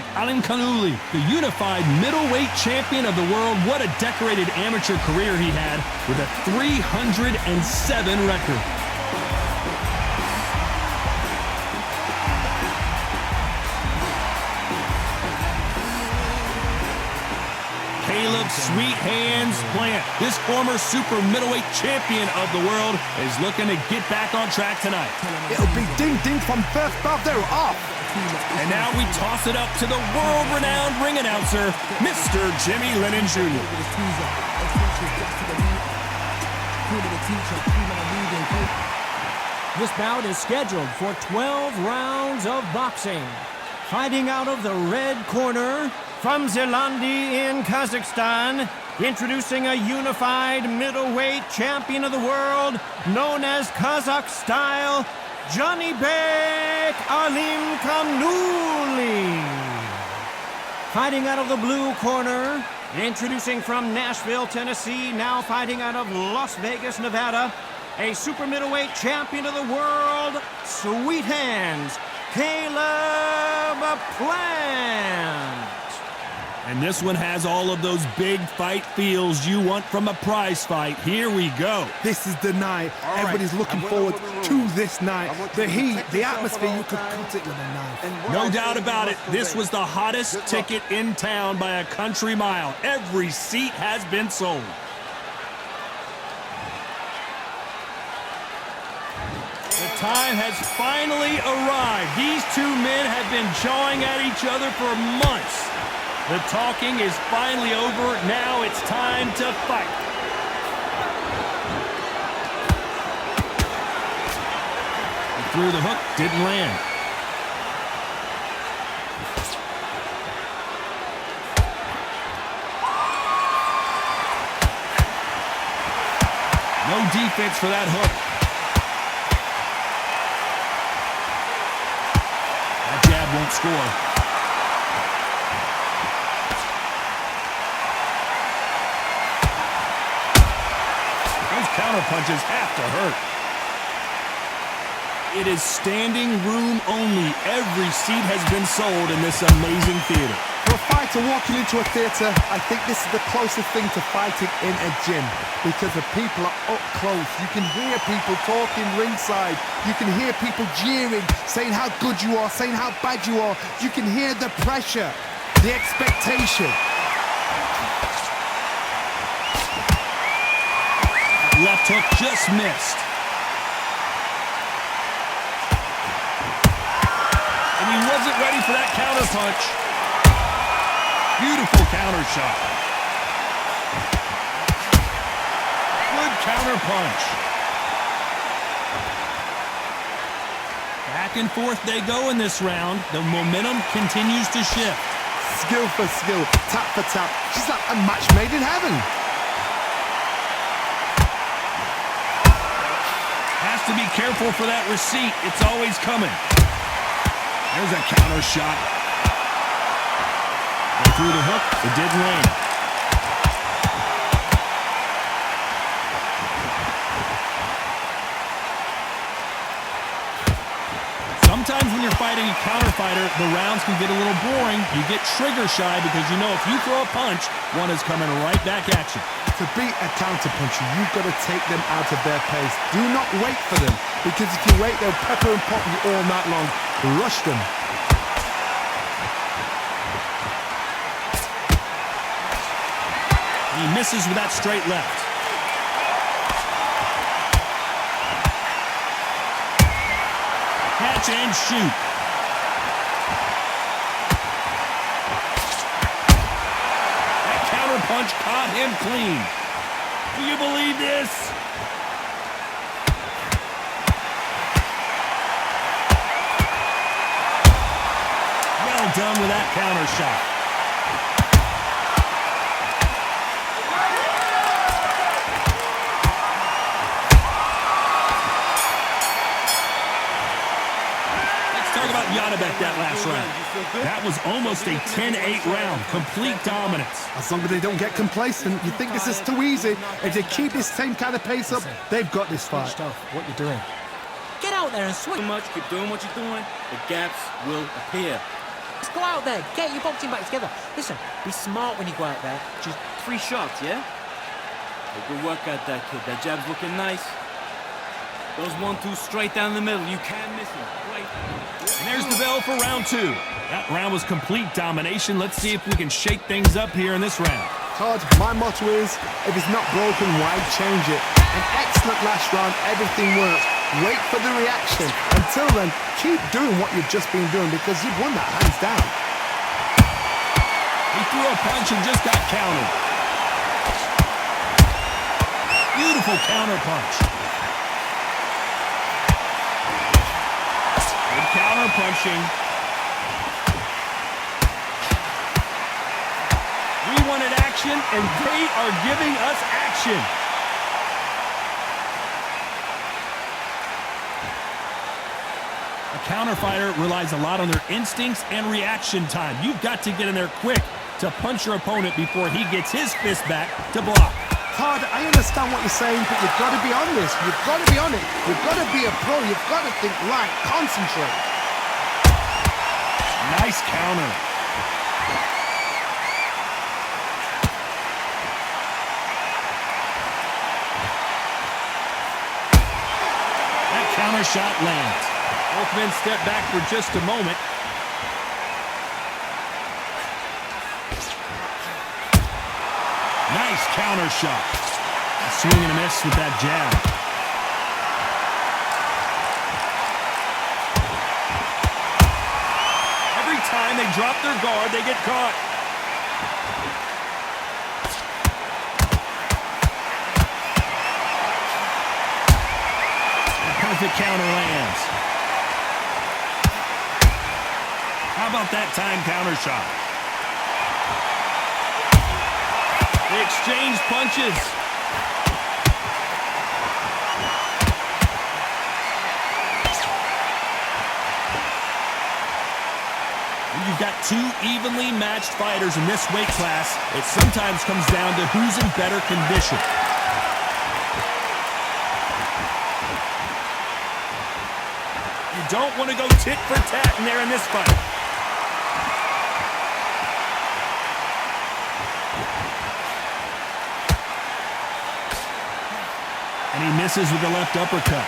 Janibek, Alimkhanuly, the unified middleweight champion of the world. What a decorated amateur career he had with a 307 record. Caleb Sweet Hands Plant, this former super middleweight champion of the world, is looking to get back on track tonight. It'll be ding-ding from first bell. They're off. And now we toss it up to the world-renowned ring announcer, Mr. Jimmy Lennon Jr. This bout is scheduled for 12 rounds of boxing. Fighting out of the red corner, from Zelandi in Kazakhstan, introducing a unified middleweight champion of the world, known as Kazakh style, Janibek Alimkhanuly. Fighting out of the blue corner, introducing from Nashville, Tennessee, now fighting out of Las Vegas, Nevada, a super middleweight champion of the world, Sweet Hands, Caleb Plant. And this one has all of those big fight feels you want from a prize fight. Here we go. This is the night. Everybody's looking forward to this night. The heat, the atmosphere, you could cut it with a knife. No doubt about it, this was the hottest ticket in town by a country mile. Every seat has been sold. The time has finally arrived. These two men have been jawing at each other for months. The talking is finally over. Now it's time to fight. He threw the hook, didn't land. No defense for that hook. That jab won't score. Counter punches have to hurt. It is standing room only. Every seat has been sold in this amazing theater. For a fighter walking into a theater, I think this is the closest thing to fighting in a gym, because the people are up close. You can hear people talking ringside. You can hear people jeering, saying how good you are, saying how bad you are. You can hear the pressure, the expectation. Left hook just missed. And he wasn't ready for that counter punch. Beautiful counter shot. Good counter punch. Back and forth they go in this round. The momentum continues to shift. Skill for skill, tap for tap. She's like a match made in heaven. Has to be careful for that receipt. It's always coming. There's a counter shot. And through the hook, it didn't land. Sometimes when you're fighting a counter fighter, the rounds can get a little boring. You get trigger shy because you know if you throw a punch, one is coming right back at you. To beat a counter-puncher, you've got to take them out of their pace. Do not wait for them, because if you wait, they'll pepper and pop you all night long. Rush them. He misses with that straight left. Catch and shoot. That counter punch caught him clean. Do you believe this? Well done with that counter shot. Janibek that last round. That was almost a 10-8 round. Complete dominance. As long as they don't get complacent, you think this is too easy. If they keep this same kind of pace up, they've got this fight. What you doing? Get out there and swing. Too much, keep doing what you're doing, the gaps will appear. Just go out there, get your boxing back together. Listen, be smart when you go out there. Just 3 shots, yeah? Hey, good work out that kid. That jab's looking nice. Those 1-2 straight down the middle. You can't miss them. Great. And there's the bell for round 2. That round was complete domination. Let's see if we can shake things up here in this round. Todd, my motto is, if it's not broken, why change it? An excellent last round, everything works. Wait for the reaction. Until then, keep doing what you've just been doing because you've won that hands down. He threw a punch and just got countered. Beautiful counter punch. Good counter punching. We wanted action, and they are giving us action. A counter fighter relies a lot on their instincts and reaction time. You've got to get in there quick to punch your opponent before he gets his fist back to block. Todd, I understand what you're saying, but you've got to be on this. You've got to be on it. You've got to be a pro. You've got to think right. Concentrate. Nice counter. That counter shot lands. Both men step back for just a moment. Nice counter shot. A swing and a miss with that jab. Every time they drop their guard, they get caught. A perfect counter lands. How about that time counter shot? They exchange punches. When you've got 2 evenly matched fighters in this weight class, it sometimes comes down to who's in better condition. You don't want to go tit for tat in there in this fight. And he misses with the left uppercut.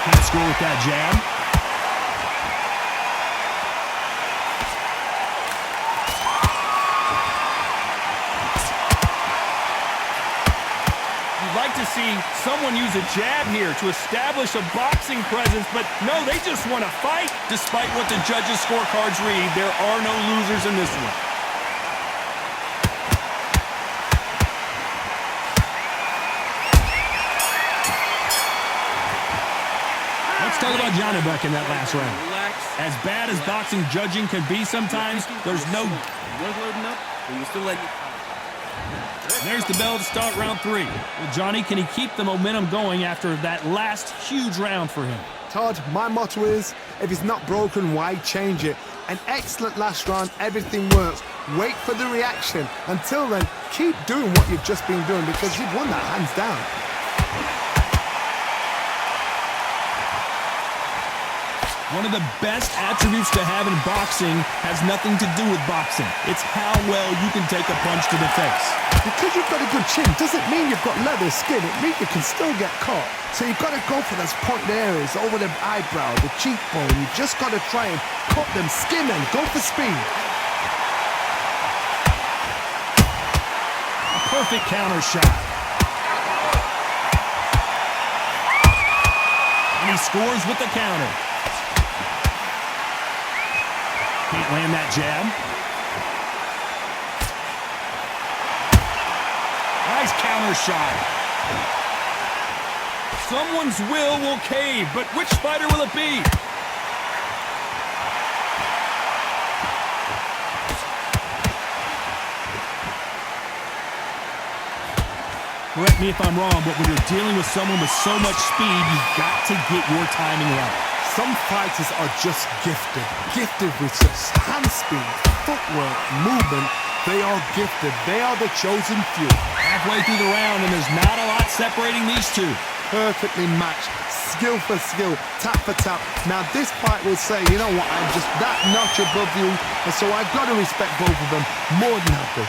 Can't score with that jab. You'd like to see someone use a jab here to establish a boxing presence, but no, they just want to fight. Despite what the judges' scorecards read, there are no losers in this one. Let's talk about Janibek in that last round. As bad as boxing judging can be sometimes, there's no... There's the bell to start round 3. Well, Johnny, can he keep the momentum going after that last huge round for him? Todd, my motto is, if it's not broken, why change it? An excellent last round, everything works. Wait for the reaction. Until then, keep doing what you've just been doing because you've won that hands down. One of the best attributes to have in boxing has nothing to do with boxing. It's how well you can take a punch to the face. Because you've got a good chin doesn't mean you've got leather skin. It means you can still get caught. So you've got to go for those pointed areas over the eyebrow, the cheekbone. You've just got to try and cut them, skin them, go for speed. A perfect counter shot. And he scores with the counter. Can't land that jab. Nice counter shot. Someone's will cave, but which fighter will it be? Correct me if I'm wrong, but when you're dealing with someone with so much speed, you've got to get your timing right. Some fighters are just gifted with such hand speed, footwork, movement. They are gifted. They are the chosen few. Halfway through the round, and there's not a lot separating these two. perfectly matched, skill for skill, tap for tap. Now this fight will say, you know what, I'm just that notch above you, and so I've got to respect both of them more than happy.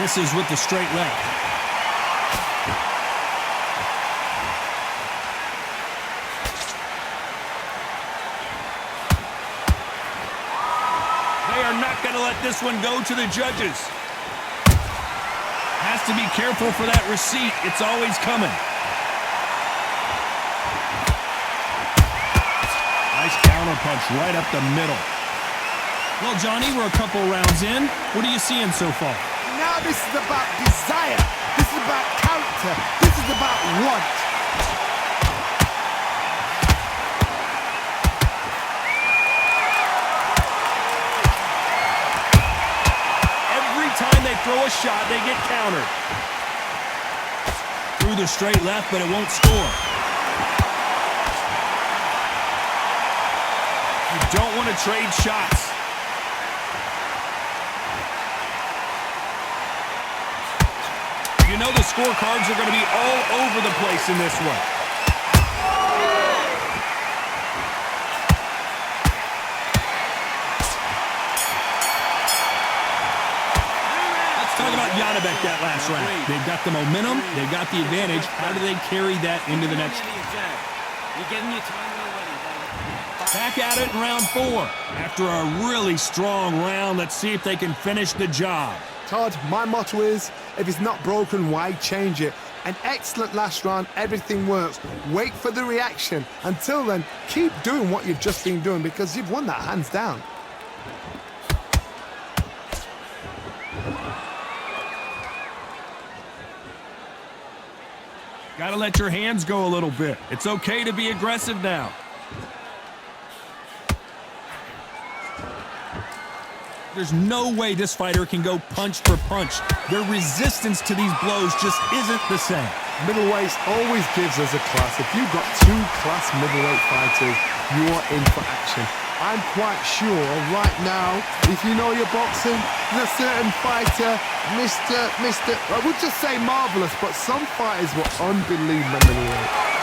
Misses with the straight leg. They are not going to let this one go to the judges. Has to be careful for that receipt. It's always coming. Nice counter punch right up the middle. Well, Johnny, we're a couple rounds in. What are you seeing so far? Now this is about desire. This is about character. This is about want. Every time they throw a shot, they get countered. Through the straight left, but it won't score. You don't want to trade shots. You know the scorecards are going to be all over the place in this one. Let's talk about Janibek that last round. They've got the momentum, they've got the advantage. How do they carry that into the next? You're getting your time already. Back at it in round 4. After a really strong round, let's see if they can finish the job. Todd, my motto is, if it's not broken, why change it? An excellent last round, everything works. Wait for the reaction. Until then, keep doing what you've just been doing because you've won that hands down. Gotta let your hands go a little bit. It's okay to be aggressive now. There's no way this fighter can go punch for punch. Their resistance to these blows just isn't the same. Middleweight always gives us a class. If you've got 2 class middleweight fighters, you are in for action. I'm quite sure right now, if you know your boxing, there's a certain fighter, Mr. I would just say marvelous, but some fighters were unbelievable middleweight.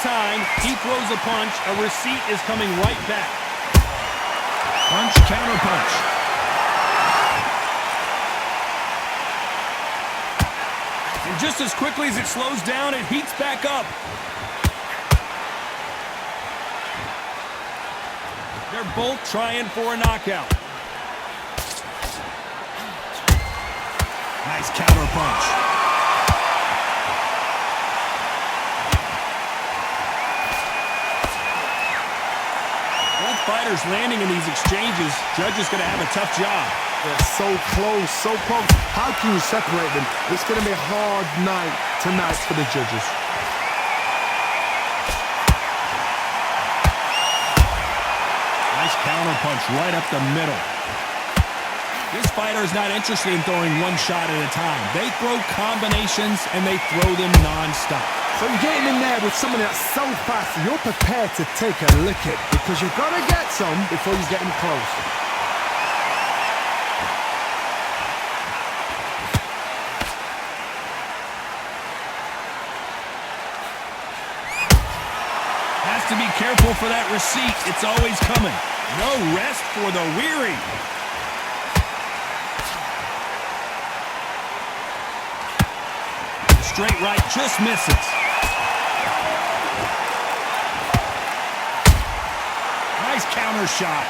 Time he throws a punch, a receipt is coming right back. Punch, counter punch. And just as quickly as it slows down, it heats back up. They're both trying for a knockout. Nice counter punch. Fighters landing in these exchanges, judges going to have a tough job. They're so close, so close. How can you separate them? It's going to be a hard night tonight for the judges. Nice counter punch right up the middle. This fighter is not interested in throwing one shot at a time. They throw combinations and they throw them non-stop. So you're getting in there with someone that's so fast, you're prepared to take a licking because you've got to get some before you get in close. Has to be careful for that receipt. It's always coming. No rest for the weary. Straight right just misses. Nice counter shot.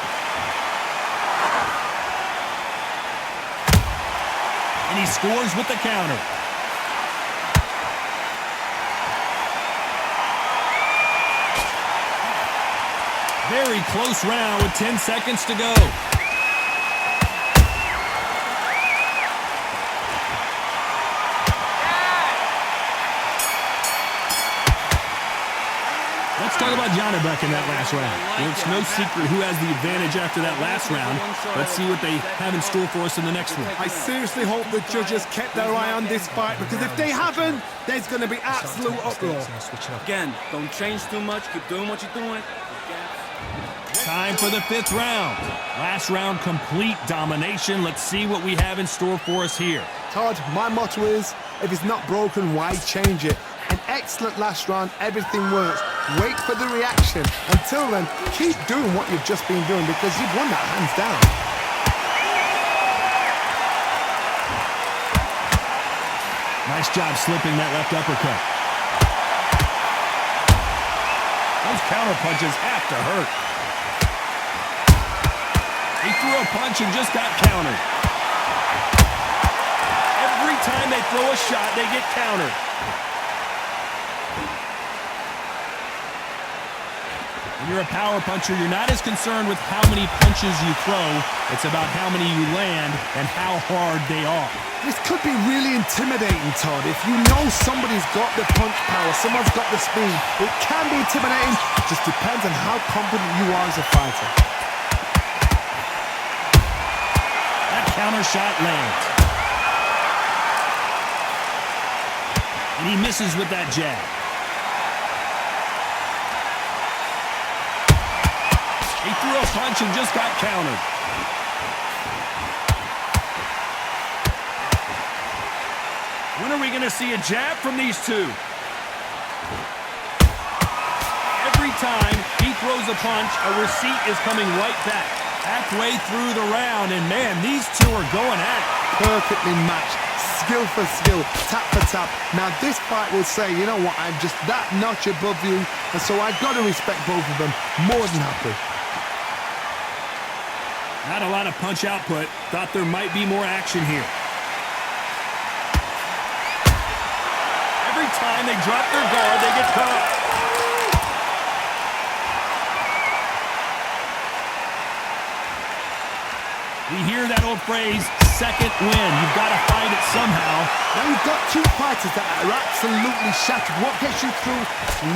And he scores with the counter. Very close round with 10 seconds to go. Let's talk about Janibek in that last round. Well, it's no secret who has the advantage after that last round. Let's see what they have in store for us in the next one. I seriously hope the judges kept their eye on this fight because if they haven't, there's going to be absolute uproar. Again, don't change too much. Keep doing what you're doing. Again. Time for the 5th round. Last round, complete domination. Let's see what we have in store for us here. Todd, my motto is, if it's not broken, why change it? An excellent last round, everything works. Wait for the reaction. Until then, keep doing what you've just been doing because you've won that hands down. Nice job slipping that left uppercut. Those counter punches have to hurt. He threw a punch and just got countered. Every time they throw a shot, they get countered. When you're a power puncher, you're not as concerned with how many punches you throw. It's about how many you land and how hard they are. This could be really intimidating, Todd. If you know somebody's got the punch power, someone's got the speed, it can be intimidating. Just depends on how confident you are as a fighter. That counter shot lands. And he misses with that jab. He threw a punch and just got countered. When are we going to see a jab from these two? Every time he throws a punch, a receipt is coming right back. Halfway through the round, and man, these two are going at it. Perfectly matched. Skill for skill, tap for tap. Now this fight will say, you know what, I'm just that notch above you, and so I've got to respect both of them. More than happy. Not a lot of punch output. Thought there might be more action here. Every time they drop their guard, they get caught. We hear that old phrase, second win. You've got to find it somehow. Now you've got two fighters that are absolutely shattered. What gets you through?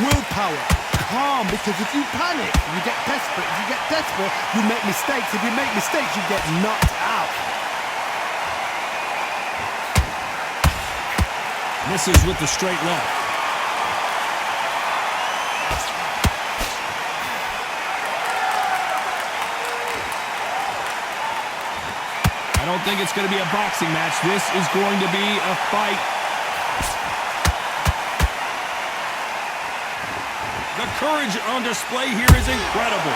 Willpower. Calm, because if you panic, you get desperate. If you get desperate, you make mistakes. If you make mistakes, you get knocked out. Misses with the straight left. I don't think it's going to be a boxing match. This is going to be a fight. The courage on display here is incredible.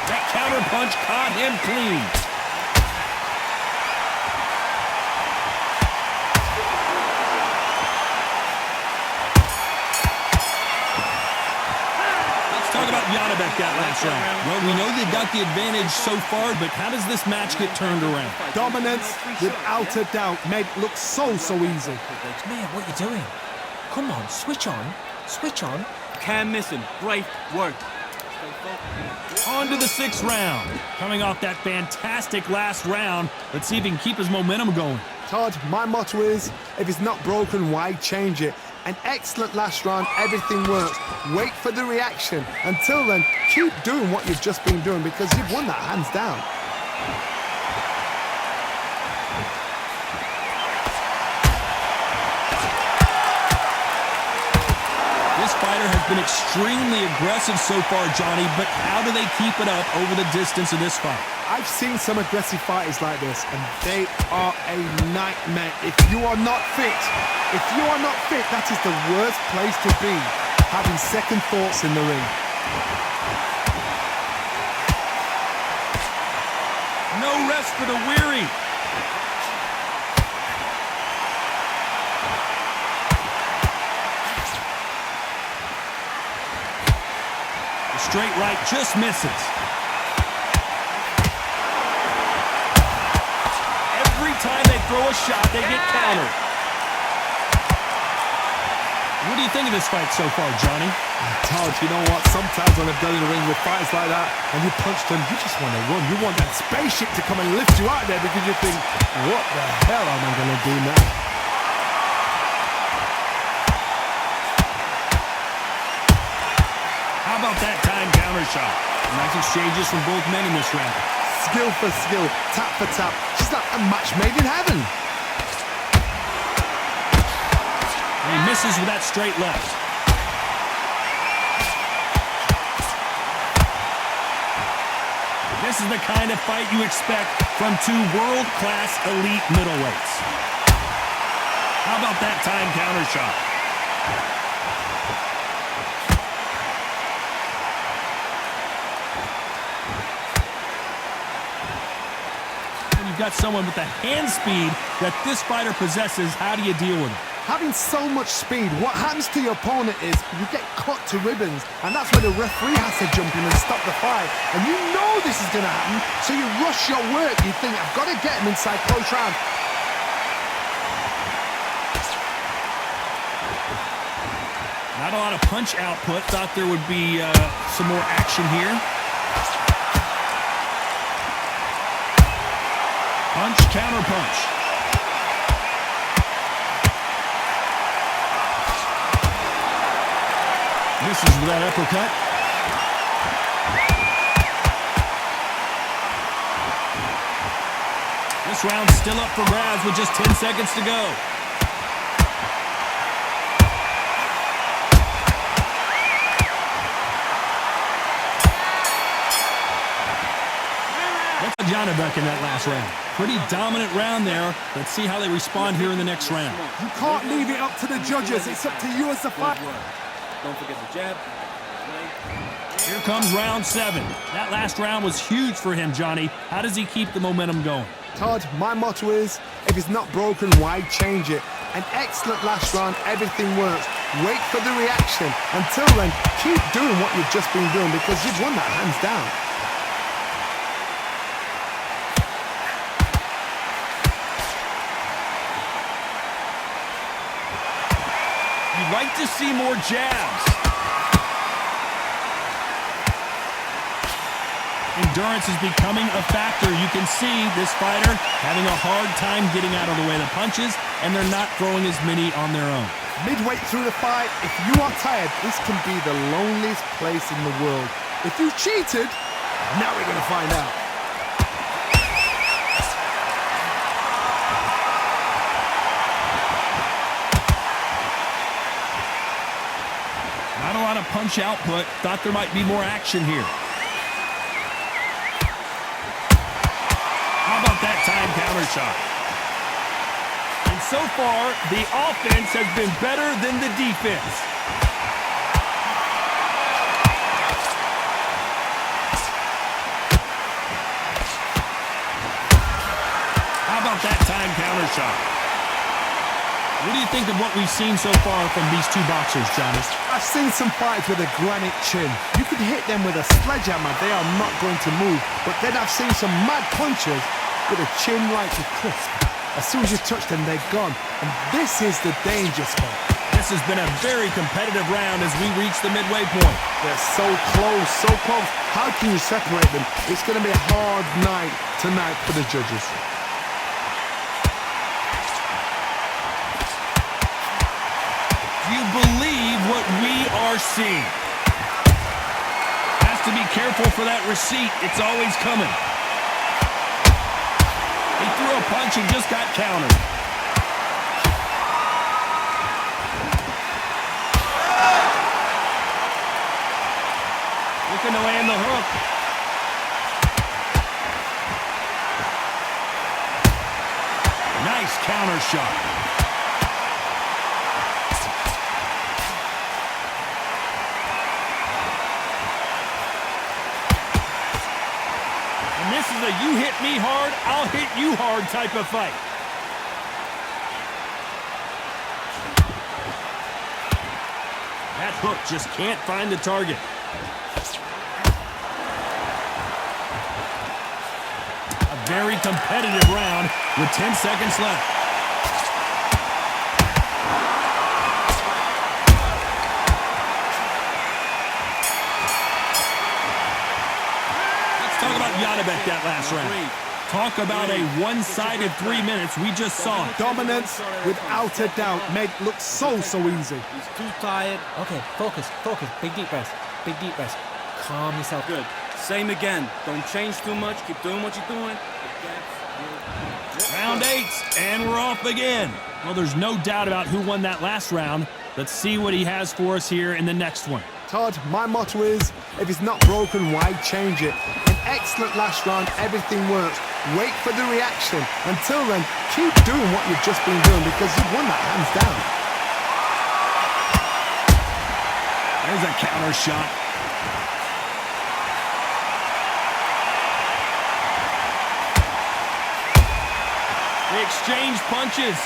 That counter punch caught him clean. Let's talk about Janibek that last round. Well, we know they got the advantage so far, but how does this match get turned around? Dominance, without a doubt, made it look so easy. Man, what are you doing? Come on, switch on. Switch on. Can't miss him. Great work. On to the 6th round. Coming off that fantastic last round, let's see if he can keep his momentum going. Todd, my motto is, if it's not broken, why change it? An excellent last round, everything works. Wait for the reaction. Until then, keep doing what you've just been doing because you've won that hands down. This fighter has been extremely aggressive so far, Johnny, but how do they keep it up over the distance of this fight? I've seen some aggressive fighters like this, and they are a nightmare. If you are not fit, that is the worst place to be, having second thoughts in the ring. No rest for the weary. The straight right just misses. Every time they throw a shot, they get countered. What do you think of this fight so far, Johnny? Todd, you know what? Sometimes when I've done in the ring with fighters like that, and you punch them, you just want to run. You want that spaceship to come and lift you out there because you think, what the hell am I going to do now? How about that time counter shot? Nice exchanges from both men in this round. Skill for skill, tap for tap. She's like a match made in heaven. And he misses with that straight left. This is the kind of fight you expect from two world-class elite middleweights. How about that time counter shot? When you've got someone with the hand speed that this fighter possesses, how do you deal with it? Having so much speed, what happens to your opponent is you get cut to ribbons, and that's where the referee has to jump in and stop the fight. And you know this is going to happen, so you rush your work. You think, I've got to get him inside close round. Not a lot of punch output. Thought there would be some more action here. Punch, counter punch. Misses with that uppercut. This round's still up for grabs with just 10 seconds to go. That's Janibek in that last round. Pretty dominant round there. Let's see how they respond here in the next round. You can't leave it up to the judges. It's up to you as the fighter. Don't forget the jab. Here comes round 7. That last round was huge for him, Johnny. How does he keep the momentum going? Todd, my motto is, if it's not broken, why change it? An excellent last round, everything works. Wait for the reaction. Until then, keep doing what you've just been doing because you've won that hands down. You'd like to see more jabs. Endurance is becoming a factor. You can see this fighter having a hard time getting out of the way of the punches, and they're not throwing as many on their own. Midway through the fight, if you are tired, this can be the loneliest place in the world. If you cheated, now we're going to find out. Not a lot of punch output. Thought there might be more action here. How about that time counter shot? And so far, the offense has been better than the defense. How about that time counter shot? What do you think of what we've seen so far from these two boxers, Johnny? I've seen some fights with a granite chin. You could hit them with a sledgehammer, they are not going to move. But then I've seen some mad punchers with a chin like a crisp. As soon as you touch them, they're gone. And this is the danger spot. This has been a very competitive round as we reach the midway point. They're so close, so close. How can you separate them? It's going to be a hard night tonight for the judges. Do you believe what we are seeing? Has to be careful for that receipt. It's always coming. He threw a punch and just got countered. Looking to land the hook. Nice counter shot. This is a you hit me hard, I'll hit you hard type of fight. That hook just can't find the target. A very competitive round with 10 seconds left. Talk about Janibek that last round. Talk about a one-sided 3 minutes. We just saw it. Dominance, without a doubt, made look so easy. He's too tired. Okay, focus. Big deep breath. Calm yourself. Good. Same again. Don't change too much. Keep doing what you're doing. Round 8, and we're off again. Well, there's no doubt about who won that last round. Let's see what he has for us here in the next one. Todd, my motto is, if it's not broken, why change it? An excellent last round. Everything works. Wait for the reaction. Until then, keep doing what you've just been doing because you've won that hands down. There's a counter shot. They exchange punches.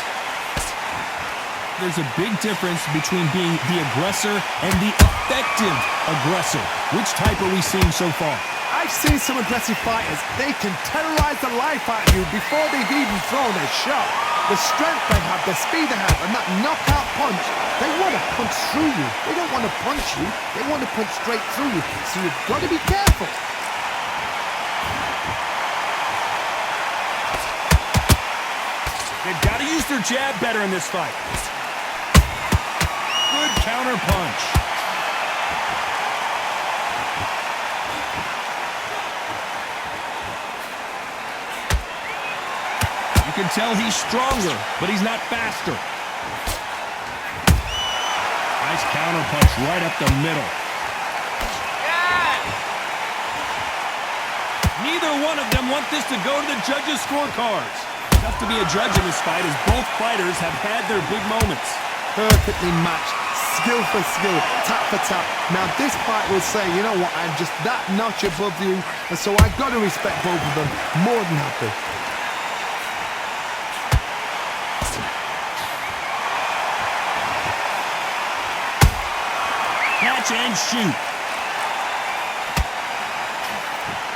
There's a big difference between being the aggressor and the effective aggressor. Which type are we seeing so far? I've seen some aggressive fighters. They can terrorize the life out of you before they've even thrown a shot. The strength they have, the speed they have, and that knockout punch, they want to punch through you. They don't want to punch you. They want to punch straight through you. So you've got to be careful. They've got to use their jab better in this fight. Good counter punch. You can tell he's stronger, but he's not faster. Nice counter punch right up the middle. Neither one of them want this to go to the judges' scorecards. Tough to be a judge in this fight as both fighters have had their big moments. Perfectly matched, skill for skill, tap for tap. Now this fight will say, you know what, I'm just that notch above you, and so I've got to respect both of them. More than happy. Catch and shoot.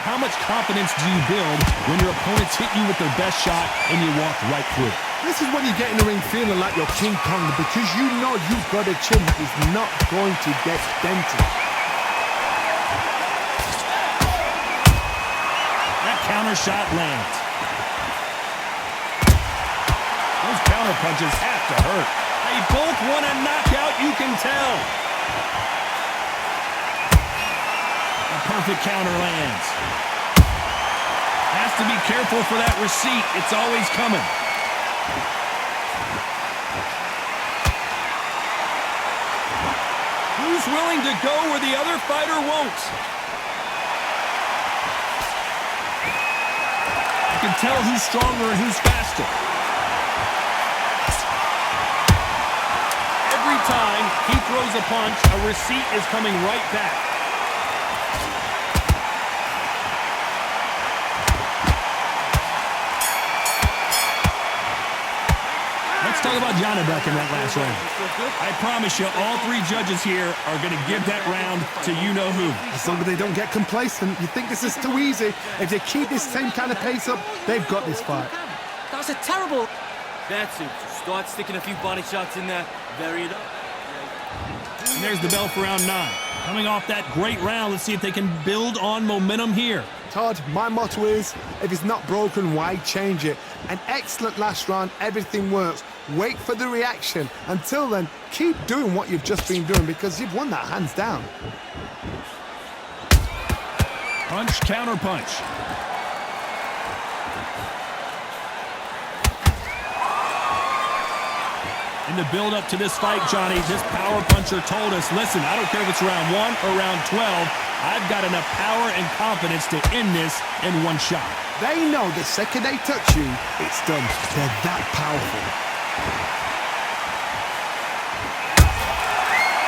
How much confidence do you build when your opponents hit you with their best shot and you walk right through it? This is when you get in the ring feeling like you're King Kong because you know you've got a chin that is not going to get dented. That counter shot lands. Those counter punches have to hurt. They both want a knockout, you can tell. A perfect counter lands. Has to be careful for that receipt. It's always coming. Who's willing to go where the other fighter won't? You can tell who's stronger and who's faster. Every time he throws a punch, a receipt is coming right back. Let's talk about Janibek in that last round. I promise you, all three judges here are going to give that round to you-know-who. As long as they don't get complacent, you think this is too easy. If they keep this same kind of pace up, they've got this fight. That was a terrible... That's it. Just start sticking a few body shots in there. Vary it up. And there's the bell for round 9. Coming off that great round, let's see if they can build on momentum here. Todd, my motto is, if it's not broken, why change it? An excellent last round, everything works. Wait for the reaction. Until then, keep doing what you've just been doing because you've won that hands down. Punch, counter punch. In the build-up to this fight, Johnny, this power puncher told us, listen, I don't care if it's round 1 or round 12, I've got enough power and confidence to end this in one shot. They know the second they touch you, it's done. They're that powerful.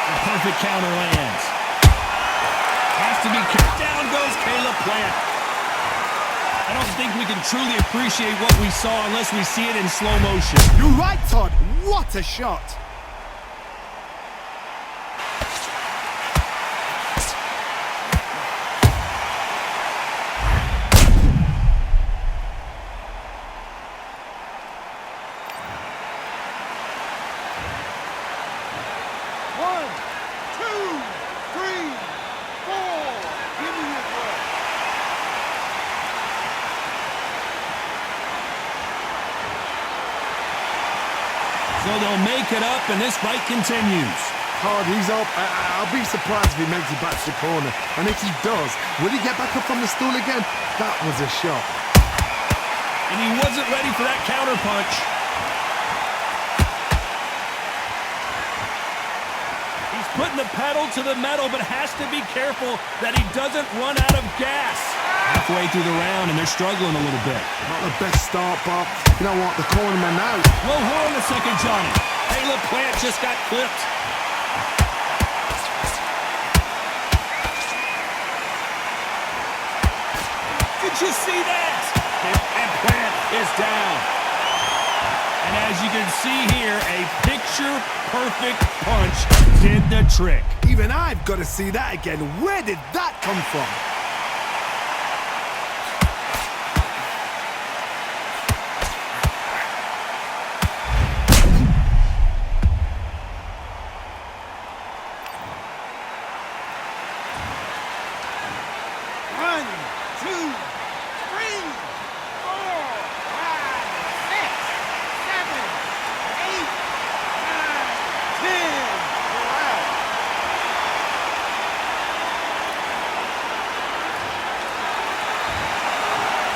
The perfect counter lands. Has to be kicked. Down goes Caleb Plant. I don't think we can truly appreciate what we saw unless we see it in slow motion. You're right, Todd. What a shot. So they'll make it up, and this fight continues. Todd, he's up. I'll be surprised if he makes it back to the corner. And if he does, will he get back up from the stool again? That was a shot. And he wasn't ready for that counter punch. He's putting the pedal to the metal, but has to be careful that he doesn't run out of gas. Halfway through the round, and they're struggling a little bit. Not the best start, Bob. You know what? The cornerman now. Well, hold on a second, Johnny. Hey, LaPlante just got clipped. Did you see that? And Plant is down. And as you can see here, a picture-perfect punch did the trick. Even I've got to see that again. Where did that come from?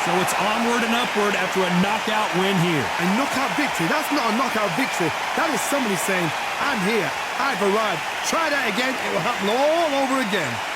So it's onward and upward after a knockout win here. A knockout victory? That's not a knockout victory. That is somebody saying, I'm here, I've arrived. Try that again, it will happen all over again.